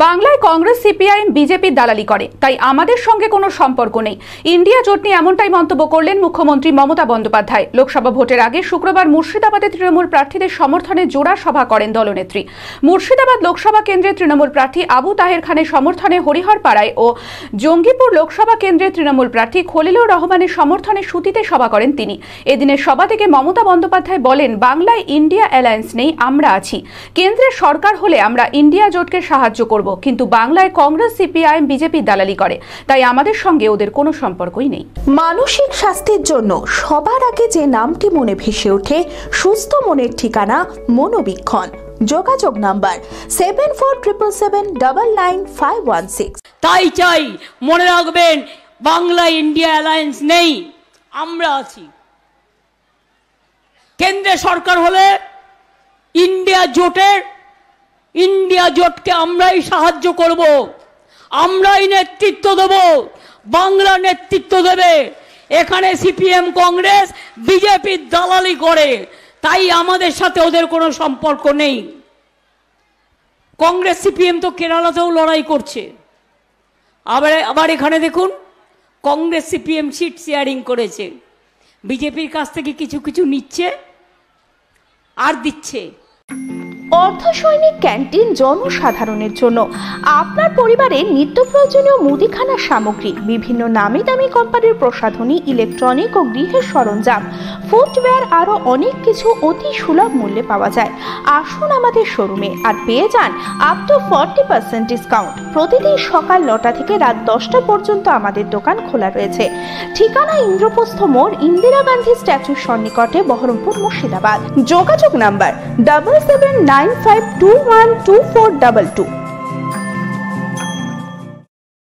বাংলায় Congress CPIM BJP দালালি করে, তাই আমাদের সঙ্গে কোনো সম্পর্ক নেই। ইন্ডিয়া জোট নিয়ে এমনটাই মন্তব্য করলেন মুখ্যমন্ত্রী মমতা বন্দ্যোপাধ্যায়। লোকসভা ভোটের আগে শুক্রবার মুর্শিদাবাদে তৃণমূল প্রার্থীদের সমর্থনে জোড়া সভা করেন দলনেত্রী। মুর্শিদাবাদ লোকসভা কেন্দ্রের তৃণমূল প্রার্থী আবু তাহের খানের সমর্থনে হরিহরপাড়ায় ও জঙ্গিপুর লোকসভা কেন্দ্রের তৃণমূল প্রার্থী খলিলুর রহমানের সমর্থনে সুতিতে সভা করেন তিনি। এদিনের সভা থেকে মমতা বন্দ্যোপাধ্যায় বলেন, বাংলায় ইন্ডিয়া অ্যালায়েন্স নেই, আমরা আছি। কেন্দ্রের সরকার হলে আমরা ইন্ডিয়া জোটকে সাহায্য করব, কিন্তু বাংলায় কংগ্রেস সিপিআইএম বিজেপি দালালি করে, তাই আমাদের সঙ্গে ওদের কোনো সম্পর্কই নেই। মানসিক স্বাস্থ্যের জন্য সবার আগে যে নামটি মনে ভেসে ওঠে, সুস্থ মনের ঠিকানা মনোবীক্ষণ। যোগাযোগ নাম্বার 7477799516। তাই চাই মনে রাখবেন, বাংলা ইন্ডিয়া অ্যালায়েন্স নেই, আমরা আছি। কেন্দ্রের সরকার হলে ইন্ডিয়া জোটকে আমরাই সাহায্য করব, আমরাই নেতৃত্ব দেব, বাংলা নেতৃত্ব দেবে। এখানে সিপিএম কংগ্রেস বিজেপি দালালি করে, তাই আমাদের সাথে ওদের কোনো সম্পর্ক নেই। কংগ্রেস সিপিএম তো কেরালাতেও লড়াই করছে। আবার এখানে দেখুন, কংগ্রেস সিপিএম সিট শেয়ারিং করেছে, বিজেপির কাছ থেকে কিছু কিছু নিচ্ছে আর দিচ্ছে। অর্ধ সৈনিক ক্যান্টিন জনসাধারণের জন্য আপনার পরিবারের নিত্য প্রয়োজনীয় মুদিখানার সামগ্রী, বিভিন্ন নামি দামি কোম্পানির প্রসাধনী, ইলেকট্রনিক ও গৃহের সরঞ্জাম, ফুটওয়্যার, আরো অনেক কিছু অতি সুলভ মূল্যে পাওয়া যায়। আসুন আমাদের শোরুমে আর পেয়ে যান আপ টু 40% ডিসকাউন্ট। প্রতিদিন সকাল 9টা থেকে রাত 10টা পর্যন্ত আমাদের দোকান খোলা রয়েছে। ঠিকানা ইন্দ্রপ্রস্থ মোড়, ইন্দিরা গান্ধী স্ট্যাচুর সন্নিকটে, বহরমপুর, মুর্শিদাবাদ। যোগাযোগ নাম্বার 7795212422।